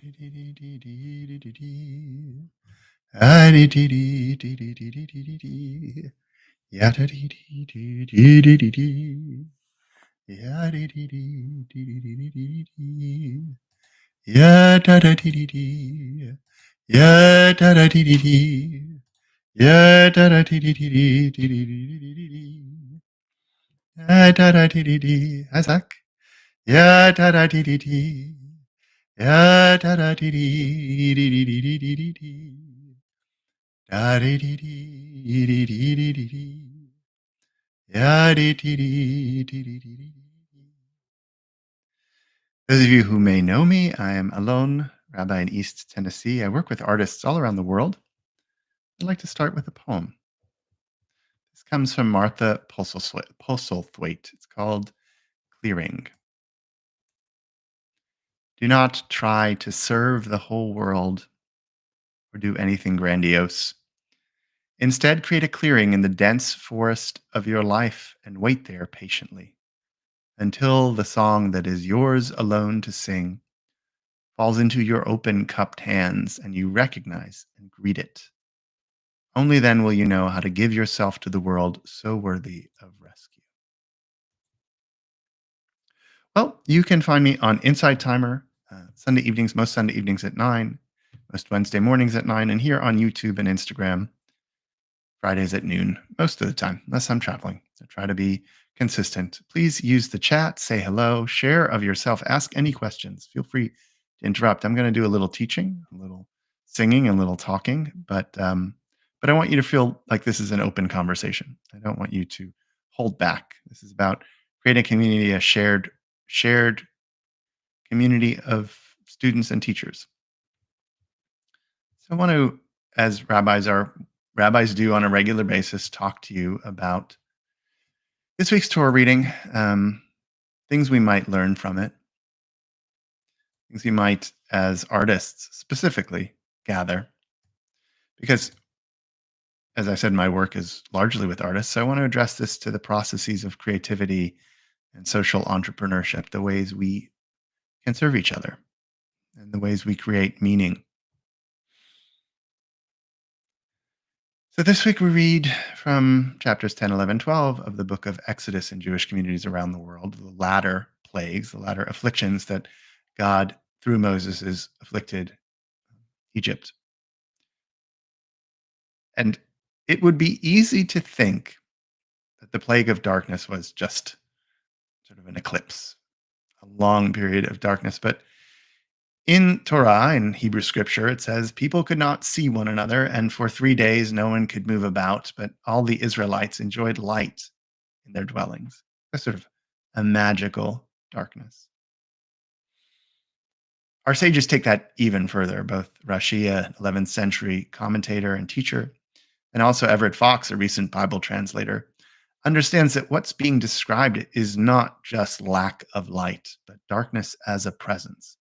Yeah, da da dee dee dee. Yeah, da da dee dee dee. Yeah, da da dee dee dee dee dee dee dee dee dee dee. Yeah, da da dee dee dee. Hi, Zach. Yeah, da da dee dee dee. Yeah, da da dee dee dee dee dee dee dee dee dee. Da dee dee dee dee dee dee dee dee. Yeah, dee dee dee dee dee dee dee. Those of you who may know me, I am Alon, rabbi in East Tennessee. I work with artists all around the world. I'd like to start with a poem. This comes from Martha Postlethwaite. It's called Clearing. Do not try to serve the whole world or do anything grandiose. Instead, create a clearing in the dense forest of your life and wait there patiently until the song that is yours alone to sing falls into your open cupped hands and you recognize and greet it. Only then will you know how to give yourself to the world so worthy of rescue. Well, you can find me on Inside Timer, Sunday evenings, most Sunday evenings at 9, most Wednesday mornings at 9, and here on YouTube and Instagram, Fridays at noon, most of the time, unless I'm traveling. So try to be consistent. Please use the chat, say hello, share of yourself, ask any questions. Feel free to interrupt. I'm going to do a little teaching, a little singing, a little talking, but I want you to feel like this is an open conversation. I don't want you to hold back. This is about creating a community, a shared community of students and teachers. So I want to, as rabbis do on a regular basis, talk to you about this week's Torah reading, things we might learn from it, things we might, as artists specifically, gather. Because, as I said, my work is largely with artists, so I want to address this to the processes of creativity and social entrepreneurship, the ways we can serve each other, and the ways we create meaning. So this week we read from chapters 10, 11, 12 of the book of Exodus in Jewish communities around the world, the latter plagues, the latter afflictions that God, through Moses, has afflicted Egypt. And it would be easy to think that the plague of darkness was just sort of an eclipse, a long period of darkness. But in Torah, in Hebrew scripture, it says people could not see one another, and for 3 days no one could move about, but all the Israelites enjoyed light in their dwellings. That's sort of a magical darkness. Our sages take that even further. Both Rashi, a 11th century commentator and teacher, and also Everett Fox, a recent Bible translator, understands that what's being described is not just lack of light, but darkness as a presence.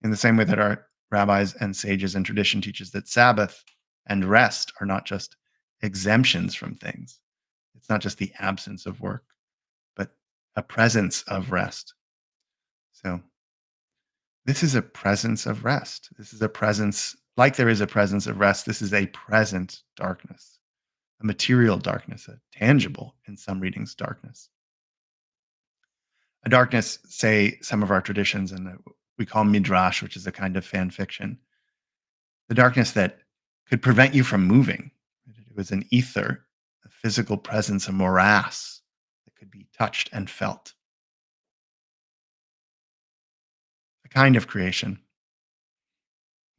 In the same way that our rabbis and sages and tradition teaches that Sabbath and rest are not just exemptions from things. It's not just the absence of work, but a presence of rest. So this is a presence of rest. This is a presence, like there is a presence of rest, this is a present darkness, a material darkness, a tangible, in some readings, darkness. A darkness, say some of our traditions, and we call midrash, which is a kind of fan fiction, the darkness that could prevent you from moving. It was an ether, a physical presence, a morass that could be touched and felt. A kind of creation.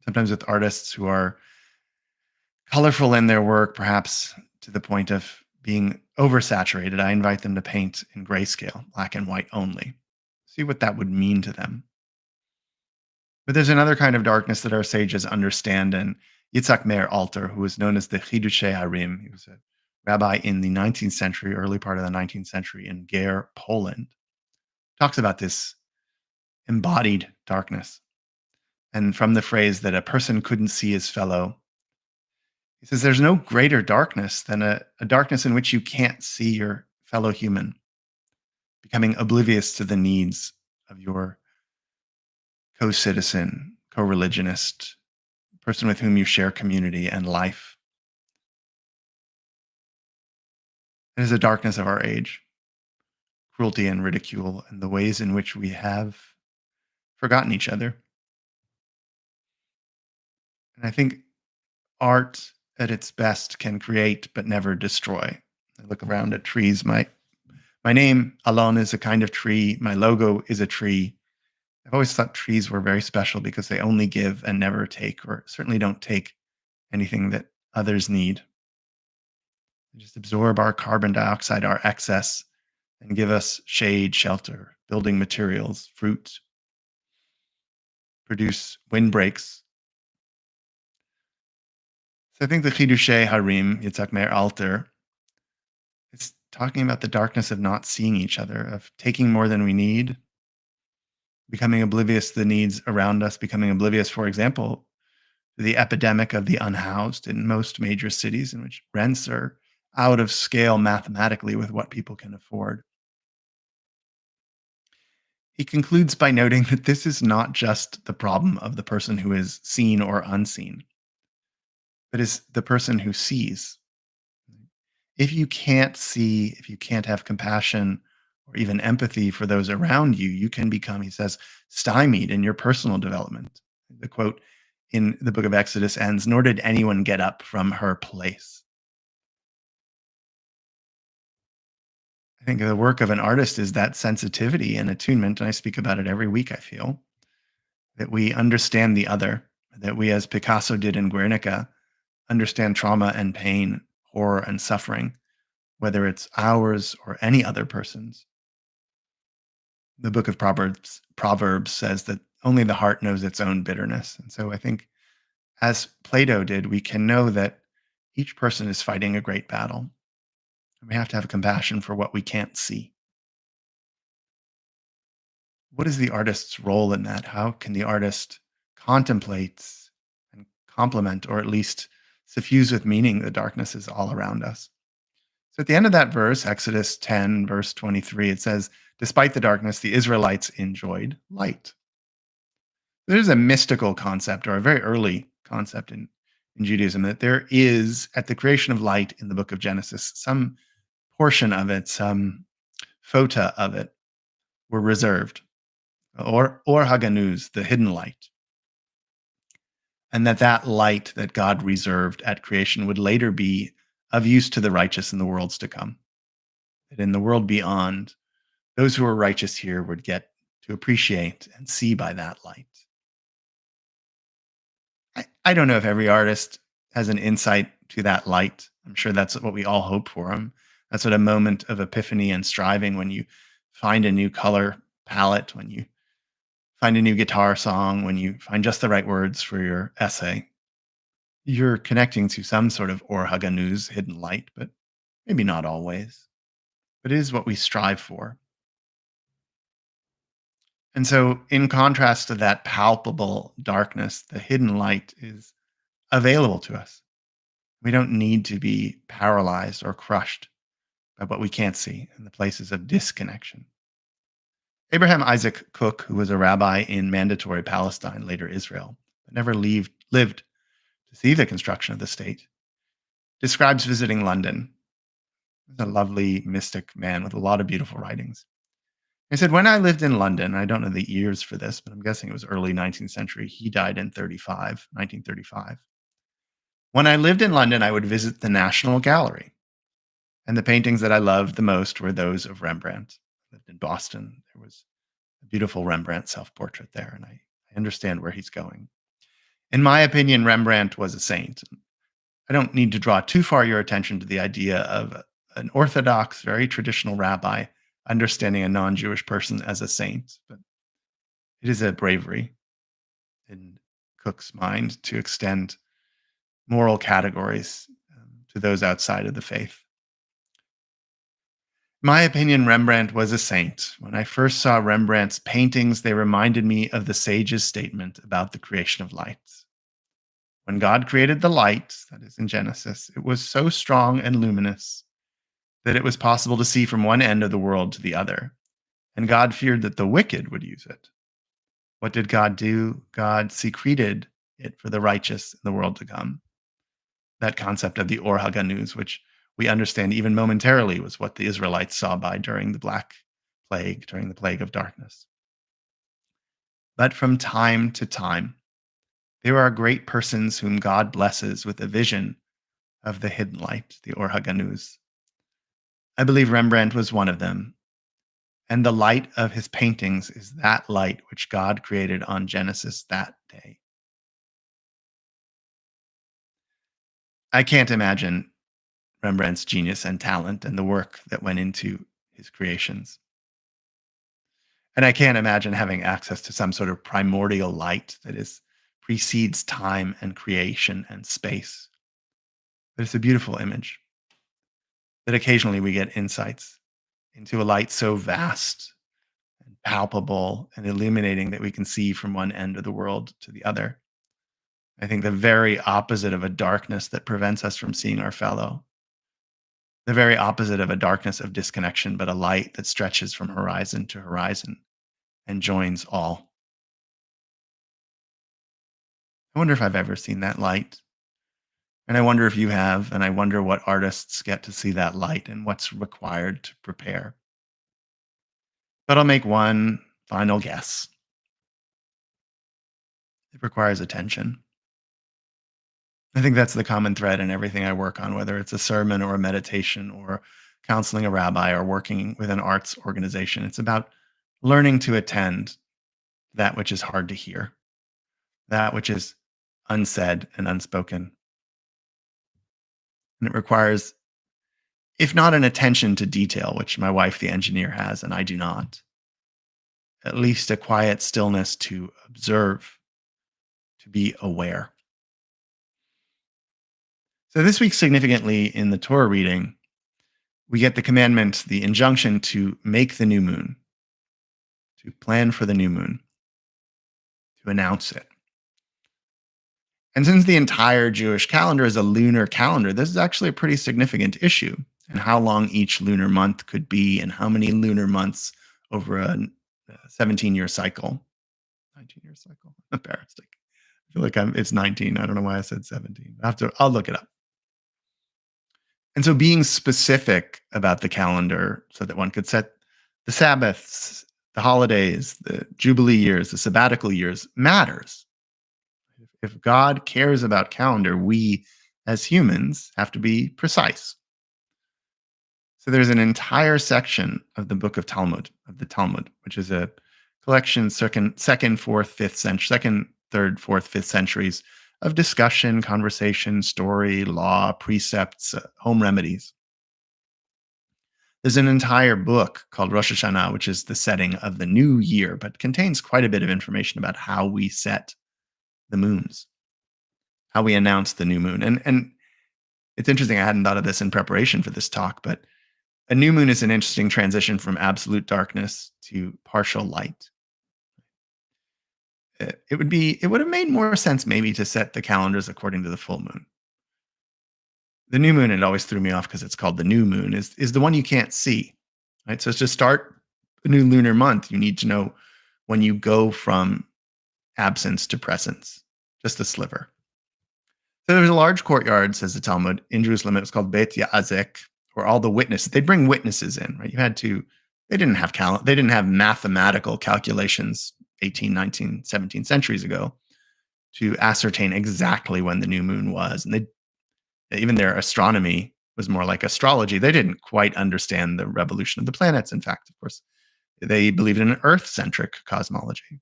Sometimes with artists who are colorful in their work, perhaps to the point of being oversaturated, I invite them to paint in grayscale, black and white only. See what that would mean to them. But there's another kind of darkness that our sages understand, and Yitzhak Meir Alter, who was known as the Chidushei Harim, he was a rabbi in the 19th century, early part of the 19th century in Ger, Poland, talks about this embodied darkness. And from the phrase that a person couldn't see his fellow, he says there's no greater darkness than a darkness in which you can't see your fellow human, becoming oblivious to the needs of your co-citizen, co religionist, person with whom you share community and life. It is the darkness of our age, cruelty and ridicule, and the ways in which we have forgotten each other. And I think art at its best can create but never destroy. I look around at trees. My name, Alon, is a kind of tree. My logo is a tree. I've always thought trees were very special because they only give and never take, or certainly don't take anything that others need. They just absorb our carbon dioxide, our excess, and give us shade, shelter, building materials, fruit, produce windbreaks. So I think the Chidushei Harim, Yitzhak Meir Alter, it's talking about the darkness of not seeing each other, of taking more than we need, becoming oblivious to the needs around us, becoming oblivious, for example, to the epidemic of the unhoused in most major cities in which rents are out of scale mathematically with what people can afford. He concludes by noting that this is not just the problem of the person who is seen or unseen, but is the person who sees. If you can't see, if you can't have compassion or even empathy for those around you, you can become, he says, stymied in your personal development. The quote in the book of Exodus ends, nor did anyone get up from her place. I think the work of an artist is that sensitivity and attunement. And I speak about it every week, I feel, that we understand the other, that we, as Picasso did in Guernica, understand trauma and pain, horror and suffering, whether it's ours or any other person's. The book of Proverbs says that only the heart knows its own bitterness. And so I think, as Plato did, we can know that each person is fighting a great battle. And we have to have compassion for what we can't see. What is the artist's role in that? How can the artist contemplate and complement, or at least suffuse with meaning, the darknesses all around us? So at the end of that verse, Exodus 10, verse 23, it says, despite the darkness, the Israelites enjoyed light. There's a mystical concept, or a very early concept in Judaism, that there is, at the creation of light in the book of Genesis, some portion of it, some phota of it, were reserved, or haganuz, the hidden light. And that light that God reserved at creation would later be of use to the righteous in the worlds to come. That in the world beyond, those who are righteous here would get to appreciate and see by that light. I don't know if every artist has an insight to that light. I'm sure that's what we all hope for them. That's what a moment of epiphany and striving, when you find a new color palette, when you find a new guitar song, when you find just the right words for your essay, you're connecting to some sort of Or Haganuz, hidden light, but maybe not always. But it is what we strive for. And so, in contrast to that palpable darkness, the hidden light is available to us. We don't need to be paralyzed or crushed by what we can't see in the places of disconnection. Abraham Isaac Cook, who was a rabbi in Mandatory Palestine, later Israel, but never lived to see the construction of the state, describes visiting London. He's a lovely mystic man with a lot of beautiful writings. He said, when I lived in London, I don't know the years for this, but I'm guessing it was early 19th century. He died in 1935. When I lived in London, I would visit the National Gallery. And the paintings that I loved the most were those of Rembrandt. I lived in Boston. There was a beautiful Rembrandt self-portrait there, and I understand where he's going. In my opinion, Rembrandt was a saint. I don't need to draw too far your attention to the idea of an orthodox, very traditional rabbi understanding a non-Jewish person as a saint, but it is a bravery in Cook's mind to extend moral categories to those outside of the faith. In my opinion, Rembrandt was a saint. When I first saw Rembrandt's paintings, they reminded me of the sage's statement about the creation of light. When God created the light, that is in Genesis, it was so strong and luminous that it was possible to see from one end of the world to the other. And God feared that the wicked would use it. What did God do? God secreted it for the righteous in the world to come. That concept of the Or Haganuz, which we understand even momentarily was what the Israelites saw by during the Black Plague, during the plague of darkness. But from time to time, there are great persons whom God blesses with a vision of the hidden light, the Or Haganuz. I believe Rembrandt was one of them. And the light of his paintings is that light which God created on Genesis that day. I can't imagine Rembrandt's genius and talent and the work that went into his creations. And I can't imagine having access to some sort of primordial light that is precedes time and creation and space. But it's a beautiful image that occasionally we get insights into a light so vast and palpable and illuminating that we can see from one end of the world to the other. I think the very opposite of a darkness that prevents us from seeing our fellow, the very opposite of a darkness of disconnection, but a light that stretches from horizon to horizon and joins all. I wonder if I've ever seen that light. And I wonder if you have, and I wonder what artists get to see that light and what's required to prepare. But I'll make one final guess. It requires attention. I think that's the common thread in everything I work on, whether it's a sermon or a meditation or counseling a rabbi or working with an arts organization. It's about learning to attend that which is hard to hear, that which is unsaid and unspoken. And it requires, if not an attention to detail, which my wife, the engineer, has, and I do not, at least a quiet stillness to observe, to be aware. So this week, significantly in the Torah reading, we get the commandment, the injunction to make the new moon, to plan for the new moon, to announce it. And since the entire Jewish calendar is a lunar calendar, this is actually a pretty significant issue. And how long each lunar month could be, and how many lunar months over a 17-year cycle. 19-year cycle. Embarrassed. I feel like it's 19. I don't know why I said 17. I'll look it up. And so being specific about the calendar so that one could set the Sabbaths, the holidays, the Jubilee years, the sabbatical years matters. If God cares about calendar, we as humans have to be precise. So there's an entire section of the book of the Talmud, which is a collection second, fourth, fifth century, second, third, fourth, fifth centuries of discussion, conversation, story, law, precepts, home remedies. There's an entire book called Rosh Hashanah, which is the setting of the new year, but contains quite a bit of information about how we set the moons, how we announce the new moon. And it's interesting, I hadn't thought of this in preparation for this talk, but a new moon is an interesting transition from absolute darkness to partial light. It would have made more sense maybe to set the calendars according to the full moon. The new moon, it always threw me off because it's called the new moon, is the one you can't see. Right. So to start a new lunar month, you need to know when you go from absence to presence, just a sliver. So there was a large courtyard, says the Talmud, in Jerusalem. It was called Beit Yazek, where all the witnesses, they'd bring witnesses in, right? They didn't have they didn't have mathematical calculations 18, 19, 17 centuries ago to ascertain exactly when the new moon was. And even their astronomy was more like astrology. They didn't quite understand the revolution of the planets. In fact, of course, they believed in an Earth-centric cosmology.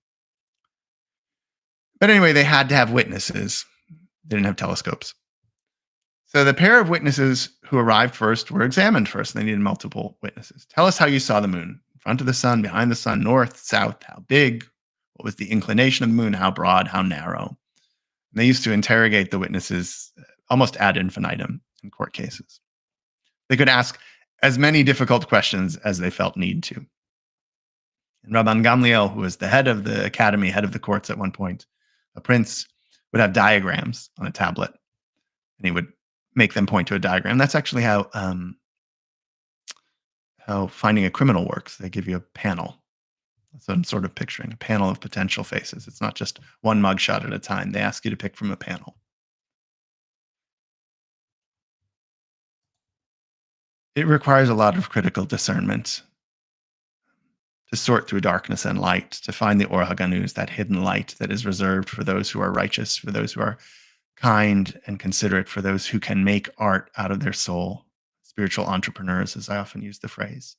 But anyway, they had to have witnesses. They didn't have telescopes. So the pair of witnesses who arrived first were examined first, and they needed multiple witnesses. Tell us how you saw the moon. In front of the sun, behind the sun, north, south, how big, what was the inclination of the moon, how broad, how narrow. And they used to interrogate the witnesses almost ad infinitum in court cases. They could ask as many difficult questions as they felt need to. And Rabban Gamliel, who was the head of the academy, head of the courts at one point, a prince, would have diagrams on a tablet, and he would make them point to a diagram. That's actually how finding a criminal works. They give you a panel, So I'm sort of picturing a panel of potential faces. It's not just one mugshot at a time. They ask you to pick from a panel. It requires a lot of critical discernment to sort through darkness and light, to find the Orhaganus, that hidden light that is reserved for those who are righteous, for those who are kind and considerate, for those who can make art out of their soul. Spiritual entrepreneurs, as I often use the phrase.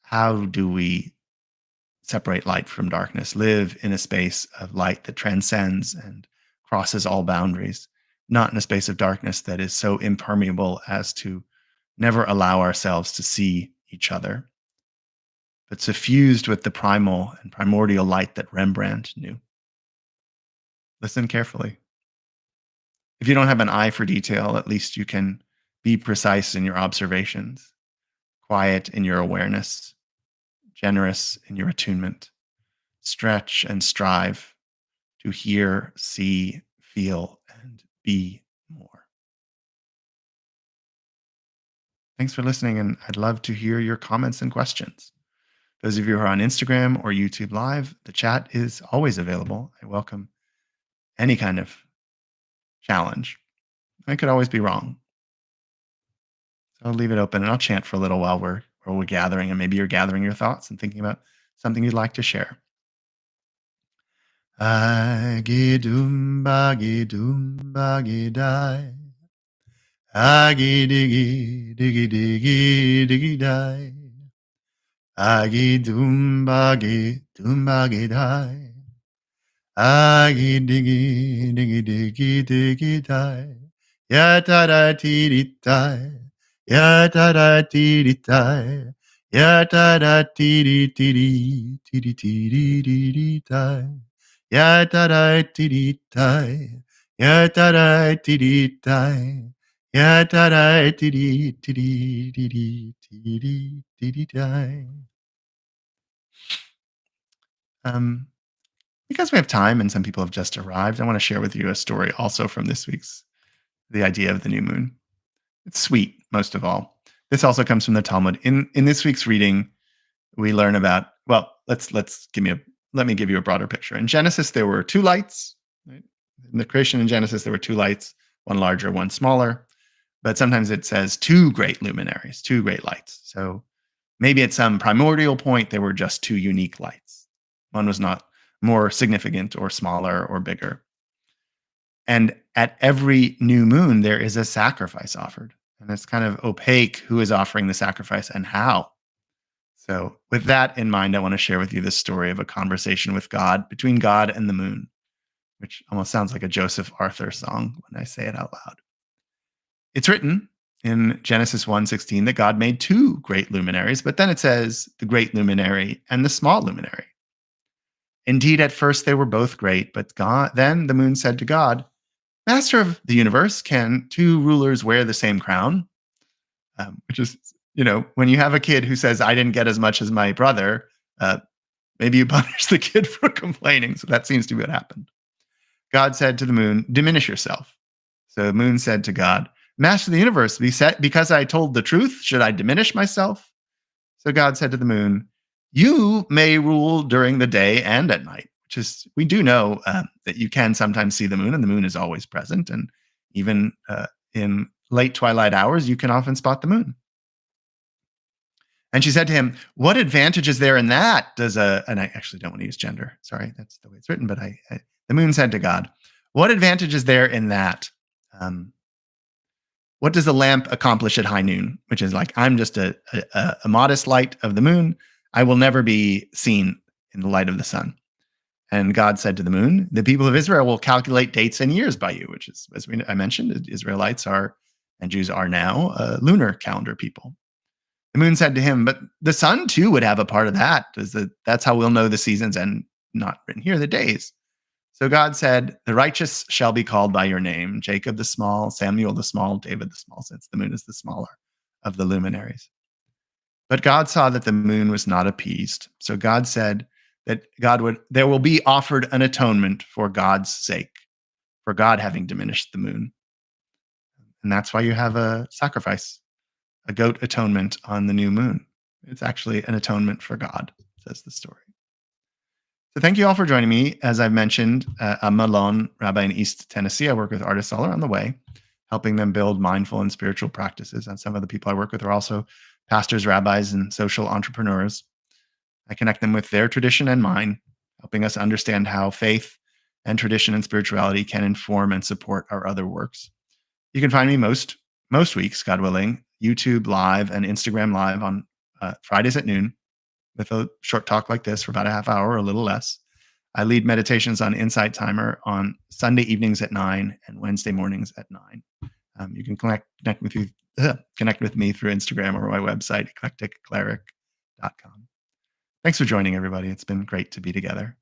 How do we separate light from darkness, live in a space of light that transcends and crosses all boundaries, not in a space of darkness that is so impermeable as to never allow ourselves to see each other, but suffused with the primal and primordial light that Rembrandt knew? Listen carefully. If you don't have an eye for detail, at least you can be precise in your observations, quiet in your awareness, generous in your attunement. Stretch and strive to hear, see, feel, and be more. Thanks for listening, and I'd love to hear your comments and questions. Those of you who are on Instagram or YouTube Live, the chat is always available. I welcome any kind of challenge. I could always be wrong. So I'll leave it open and I'll chant for a little while we're gathering, and maybe you're gathering your thoughts and thinking about something you'd like to share. Agidumba gidai. Agi diggy diggy diggy diggy die. Agi dumba die. Agi diggy diggy diggy diggy die. Ya ta da ti di die. Ya ta da ti di die. Ya ta da ti di ti di di die. Ya ta da ti di die. Ya ta da ti di die. Ya ta da ti di die. Um, because we have time and some people have just arrived, I want to share with you a story also from this week's The Idea of the New Moon. It's sweet, most of all. This also comes from the Talmud. In this week's reading, we learn about, well, let me give you a broader picture. In Genesis, there were two lights. Right? In the creation in Genesis, there were two lights, one larger, one smaller. But sometimes it says two great luminaries, two great lights. So maybe at some primordial point, there were just two unique lights. One was not more significant or smaller or bigger. And at every new moon, there is a sacrifice offered. And it's kind of opaque who is offering the sacrifice and how. So, with that in mind, I want to share with you this story of a conversation with God, between God and the moon, which almost sounds like a Joseph Arthur song when I say it out loud. It's written in Genesis 1:16 that God made two great luminaries, but then it says the great luminary and the small luminary. Indeed, at first they were both great, but then the moon said to God, Master of the universe, can two rulers wear the same crown? Which is, when you have a kid who says, I didn't get as much as my brother, uh, maybe you punish the kid for complaining. So that seems to be what happened. God said to the moon, diminish yourself. So the moon said to God, Master of the universe, because I told the truth, should I diminish myself? So God said to the moon, you may rule during the day and at night, which is, we do know that you can sometimes see the moon, and the moon is always present. And even in late twilight hours, you can often spot the moon. And she said to him, what advantage is there in that? And I actually don't want to use gender. Sorry, that's the way it's written. But the moon said to God, what advantage is there in that? What does the lamp accomplish at high noon? Which is like, I'm just a modest light of the moon. I will never be seen in the light of the sun. And God said to the moon, the people of Israel will calculate dates and years by you, which is, as I mentioned, Israelites are, and Jews are now, lunar calendar people. The moon said to him, but the sun too would have a part of that. That's how we'll know the seasons, and not written here, the days. So God said, the righteous shall be called by your name, Jacob the small, Samuel the small, David the small, since the moon is the smaller of the luminaries. But God saw that the moon was not appeased. So God said that there will be offered an atonement for God's sake, for God having diminished the moon. And that's why you have a sacrifice, a goat atonement on the new moon. It's actually an atonement for God, says the story. So thank you all for joining me. As I've mentioned, I'm a lone rabbi in East Tennessee. I work with artists all around the way, helping them build mindful and spiritual practices. And some of the people I work with are also pastors, rabbis, and social entrepreneurs. I connect them with their tradition and mine, helping us understand how faith and tradition and spirituality can inform and support our other works. You can find me most weeks, God willing, YouTube live and Instagram live on Fridays at noon with a short talk like this for about a half hour or a little less. I lead meditations on Insight Timer on Sunday evenings at 9 and Wednesday mornings at 9. You can connect with me through Instagram or my website, eclecticcleric.com. Thanks for joining, everybody. It's been great to be together.